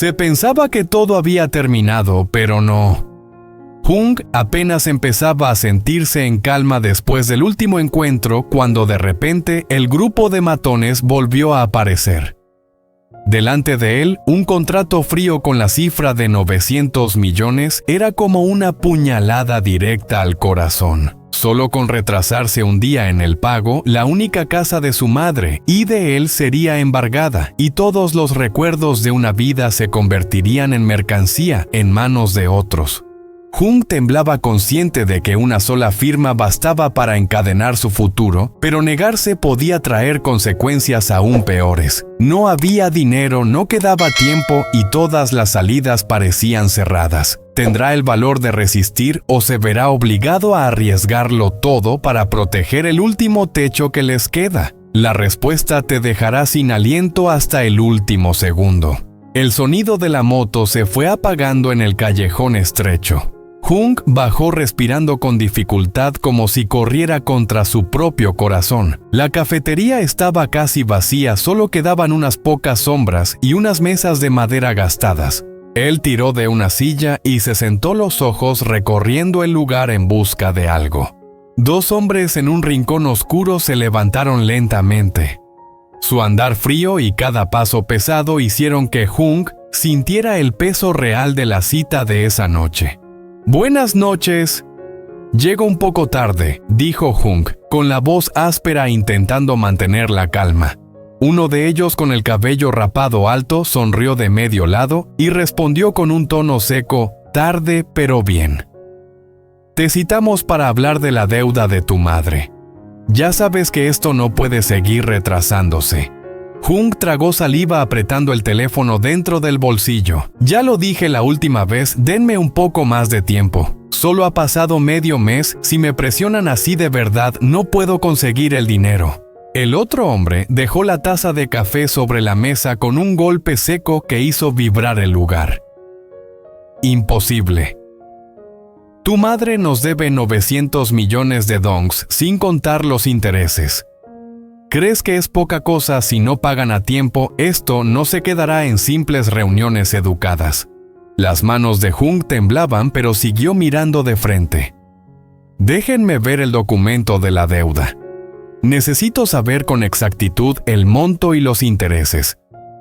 Se pensaba que todo había terminado, pero no. Hung apenas empezaba a sentirse en calma después del último encuentro cuando de repente el grupo de matones volvió a aparecer. Delante de él, un contrato frío con la cifra de 900 millones era como una puñalada directa al corazón. Solo con retrasarse un día en el pago, la única casa de su madre y de él sería embargada, y todos los recuerdos de una vida se convertirían en mercancía en manos de otros. Hung temblaba consciente de que una sola firma bastaba para encadenar su futuro, pero negarse podía traer consecuencias aún peores. No había dinero, no quedaba tiempo y todas las salidas parecían cerradas. ¿Tendrá el valor de resistir o se verá obligado a arriesgarlo todo para proteger el último techo que les queda? La respuesta te dejará sin aliento hasta el último segundo. El sonido de la moto se fue apagando en el callejón estrecho. Hung bajó respirando con dificultad como si corriera contra su propio corazón. La cafetería estaba casi vacía, solo quedaban unas pocas sombras y unas mesas de madera gastadas. Él tiró de una silla y se sentó los ojos recorriendo el lugar en busca de algo. Dos hombres en un rincón oscuro se levantaron lentamente. Su andar frío y cada paso pesado hicieron que Hung sintiera el peso real de la cita de esa noche. «Buenas noches». «Llego un poco tarde», dijo Hung, con la voz áspera intentando mantener la calma. Uno de ellos, con el cabello rapado alto, sonrió de medio lado y respondió con un tono seco: «Tarde, pero bien. Te citamos para hablar de la deuda de tu madre. Ya sabes que esto no puede seguir retrasándose». Hung tragó saliva apretando el teléfono dentro del bolsillo. «Ya lo dije la última vez, denme un poco más de tiempo. Solo ha pasado medio mes, si me presionan así de verdad, no puedo conseguir el dinero». El otro hombre dejó la taza de café sobre la mesa con un golpe seco que hizo vibrar el lugar. «Imposible. Tu madre nos debe 900 millones de dongs, sin contar los intereses. ¿Crees que es poca cosa si no pagan a tiempo? Esto no se quedará en simples reuniones educadas». Las manos de Hung temblaban, pero siguió mirando de frente. «Déjenme ver el documento de la deuda. Necesito saber con exactitud el monto y los intereses».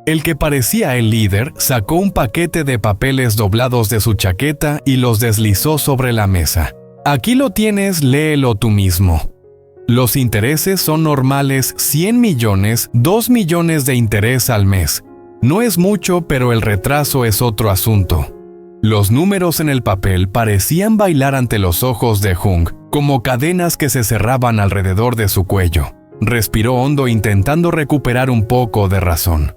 El que parecía el líder sacó un paquete de papeles doblados de su chaqueta y los deslizó sobre la mesa. «Aquí lo tienes, léelo tú mismo. Los intereses son normales, 100 millones, 2 millones de interés al mes. No es mucho, pero el retraso es otro asunto». Los números en el papel parecían bailar ante los ojos de Hung, como cadenas que se cerraban alrededor de su cuello. Respiró hondo intentando recuperar un poco de razón.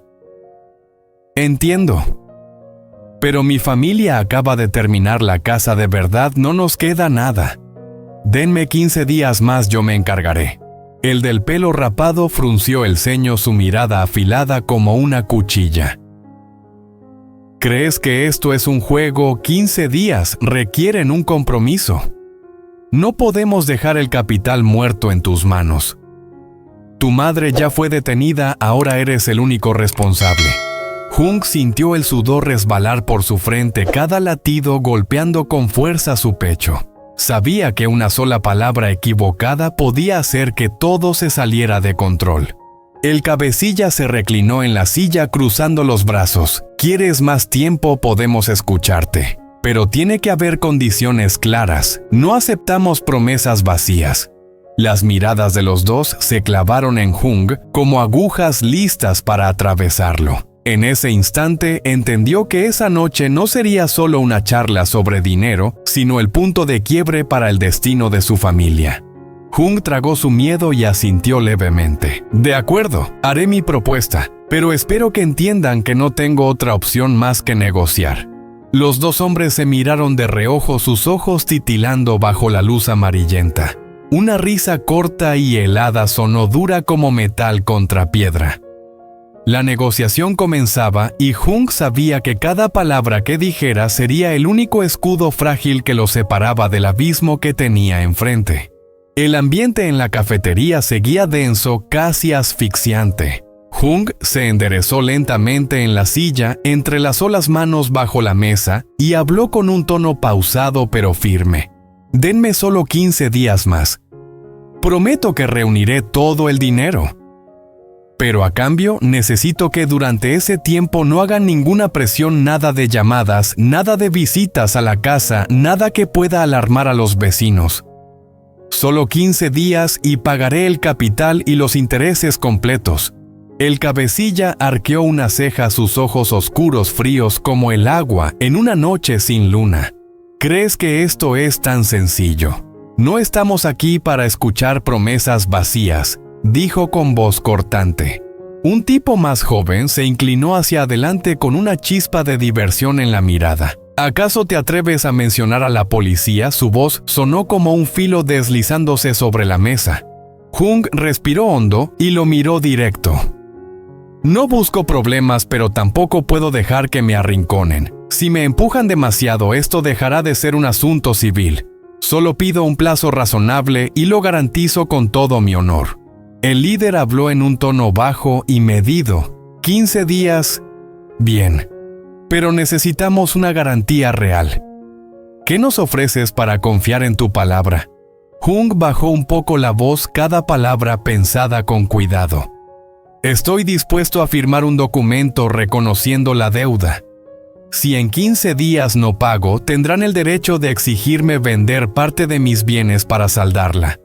«Entiendo. Pero mi familia acaba de terminar la casa, de verdad no nos queda nada. Denme 15 días más, yo me encargaré». El del pelo rapado frunció el ceño, su mirada afilada como una cuchilla. «¿Crees que esto es un juego? 15 días requieren un compromiso. No podemos dejar el capital muerto en tus manos. Tu madre ya fue detenida, ahora eres el único responsable». Hung sintió el sudor resbalar por su frente, cada latido golpeando con fuerza su pecho. Sabía que una sola palabra equivocada podía hacer que todo se saliera de control. El cabecilla se reclinó en la silla cruzando los brazos. «¿Quieres más tiempo? Podemos escucharte. Pero tiene que haber condiciones claras. No aceptamos promesas vacías». Las miradas de los dos se clavaron en Hung como agujas listas para atravesarlo. En ese instante entendió que esa noche no sería solo una charla sobre dinero, sino el punto de quiebre para el destino de su familia. Hung tragó su miedo y asintió levemente. «De acuerdo, haré mi propuesta, pero espero que entiendan que no tengo otra opción más que negociar». Los dos hombres se miraron de reojo, sus ojos titilando bajo la luz amarillenta. Una risa corta y helada sonó dura como metal contra piedra. La negociación comenzaba y Hung sabía que cada palabra que dijera sería el único escudo frágil que lo separaba del abismo que tenía enfrente. El ambiente en la cafetería seguía denso, casi asfixiante. Hung se enderezó lentamente en la silla, entrelazó las manos bajo la mesa y habló con un tono pausado pero firme. Denme solo 15 días más. Prometo que reuniré todo el dinero. Pero a cambio, necesito que durante ese tiempo no hagan ninguna presión, nada de llamadas, nada de visitas a la casa, nada que pueda alarmar a los vecinos. Solo 15 días y pagaré el capital y los intereses completos. El cabecilla arqueó una ceja, sus ojos oscuros fríos como el agua en una noche sin luna. ¿Crees que esto es tan sencillo? No estamos aquí para escuchar promesas vacías, dijo con voz cortante. Un tipo más joven se inclinó hacia adelante con una chispa de diversión en la mirada. ¿Acaso te atreves a mencionar a la policía? Su voz sonó como un filo deslizándose sobre la mesa. Hung respiró hondo y lo miró directo. No busco problemas, pero tampoco puedo dejar que me arrinconen. Si me empujan demasiado, esto dejará de ser un asunto civil. Solo pido un plazo razonable y lo garantizo con todo mi honor. El líder habló en un tono bajo y medido. 15 días. Bien. Pero necesitamos una garantía real. ¿Qué nos ofreces para confiar en tu palabra? Hung bajó un poco la voz, cada palabra pensada con cuidado. Estoy dispuesto a firmar un documento reconociendo la deuda. Si en 15 días no pago, tendrán el derecho de exigirme vender parte de mis bienes para saldarla.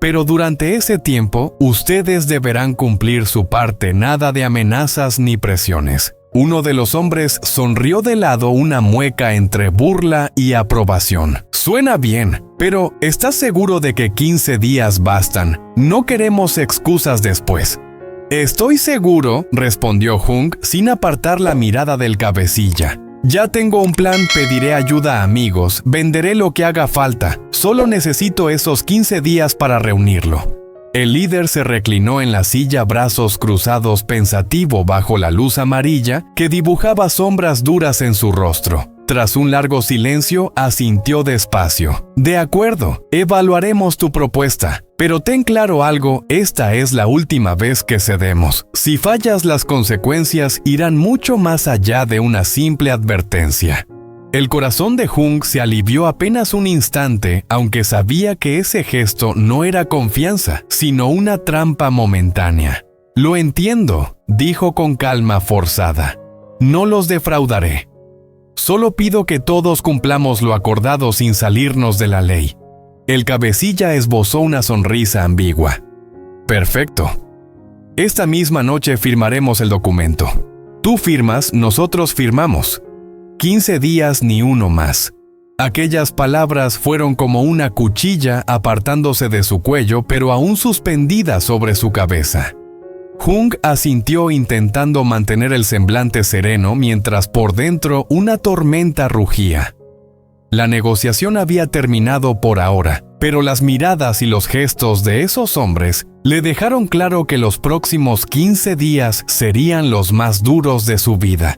Pero durante ese tiempo, ustedes deberán cumplir su parte, nada de amenazas ni presiones. Uno de los hombres sonrió de lado, una mueca entre burla y aprobación. Suena bien, pero ¿estás seguro de que 15 días bastan? No queremos excusas después. Estoy seguro, respondió Hung sin apartar la mirada del cabecilla. Ya tengo un plan, pediré ayuda a amigos, venderé lo que haga falta. Solo necesito esos 15 días para reunirlo. El líder se reclinó en la silla, brazos cruzados, pensativo bajo la luz amarilla que dibujaba sombras duras en su rostro. Tras un largo silencio, asintió despacio. De acuerdo, evaluaremos tu propuesta. Pero ten claro algo, esta es la última vez que cedemos. Si fallas, las consecuencias irán mucho más allá de una simple advertencia. El corazón de Hung se alivió apenas un instante, aunque sabía que ese gesto no era confianza, sino una trampa momentánea. Lo entiendo, dijo con calma forzada. No los defraudaré. Solo pido que todos cumplamos lo acordado sin salirnos de la ley. El cabecilla esbozó una sonrisa ambigua. Perfecto. Esta misma noche firmaremos el documento. Tú firmas, nosotros firmamos. 15 días ni uno más. Aquellas palabras fueron como una cuchilla apartándose de su cuello, pero aún suspendida sobre su cabeza. Hung asintió intentando mantener el semblante sereno mientras por dentro una tormenta rugía. La negociación había terminado por ahora, pero las miradas y los gestos de esos hombres le dejaron claro que los próximos 15 días serían los más duros de su vida.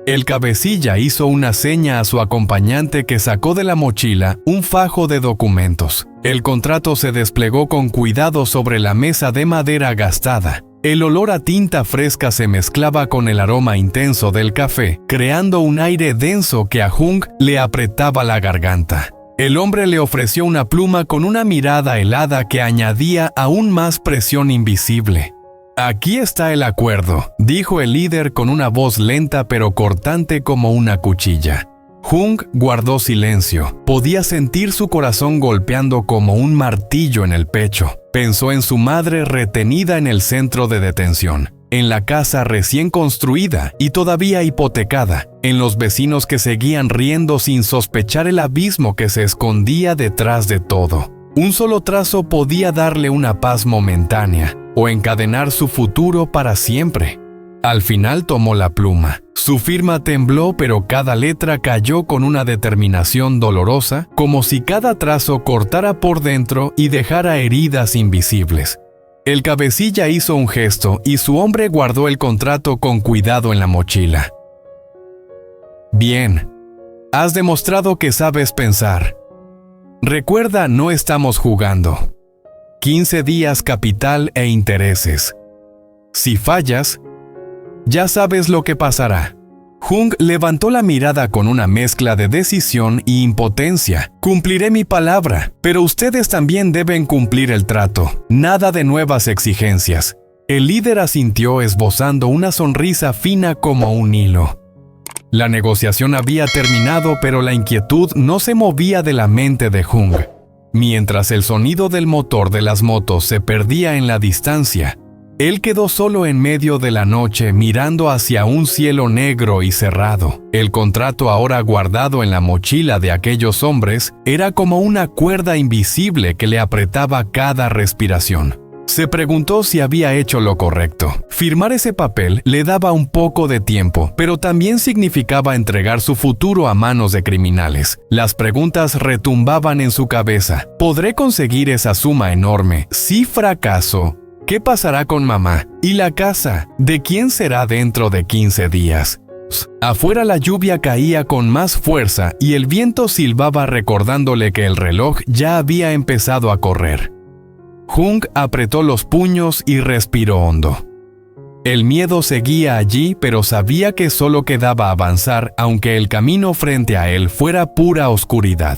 El cabecilla hizo una seña a su acompañante que sacó de la mochila un fajo de documentos. El contrato se desplegó con cuidado sobre la mesa de madera gastada. El olor a tinta fresca se mezclaba con el aroma intenso del café, creando un aire denso que a Hung le apretaba la garganta. El hombre le ofreció una pluma con una mirada helada que añadía aún más presión invisible. Aquí está el acuerdo, dijo el líder con una voz lenta pero cortante como una cuchilla. Hung guardó silencio. Podía sentir su corazón golpeando como un martillo en el pecho. Pensó en su madre retenida en el centro de detención, en la casa recién construida y todavía hipotecada, en los vecinos que seguían riendo sin sospechar el abismo que se escondía detrás de todo. Un solo trazo podía darle una paz momentánea o encadenar su futuro para siempre. Al final tomó la pluma. Su firma tembló, pero cada letra cayó con una determinación dolorosa, como si cada trazo cortara por dentro y dejara heridas invisibles. El cabecilla hizo un gesto y su hombre guardó el contrato con cuidado en la mochila. Bien, has demostrado que sabes pensar. Recuerda, no estamos jugando. 15 días, capital e intereses. Si fallas, Ya sabes lo que pasará. Jung levantó la mirada con una mezcla de decisión y impotencia. Cumpliré mi palabra, pero ustedes también deben cumplir el trato. Nada de nuevas exigencias. El líder asintió esbozando una sonrisa fina como un hilo. La negociación había terminado, pero la inquietud no se movía de la mente de Jung. Mientras el sonido del motor de las motos se perdía en la distancia, él quedó solo en medio de la noche mirando hacia un cielo negro y cerrado. El contrato ahora guardado en la mochila de aquellos hombres era como una cuerda invisible que le apretaba cada respiración. Se preguntó si había hecho lo correcto. Firmar ese papel le daba un poco de tiempo, pero también significaba entregar su futuro a manos de criminales. Las preguntas retumbaban en su cabeza. ¿Podré conseguir esa suma enorme? Si fracaso, ¿qué pasará con mamá? ¿Y la casa? ¿De quién será dentro de 15 días? Afuera la lluvia caía con más fuerza y el viento silbaba recordándole que el reloj ya había empezado a correr. Jung apretó los puños y respiró hondo. El miedo seguía allí, pero sabía que solo quedaba avanzar, aunque el camino frente a él fuera pura oscuridad.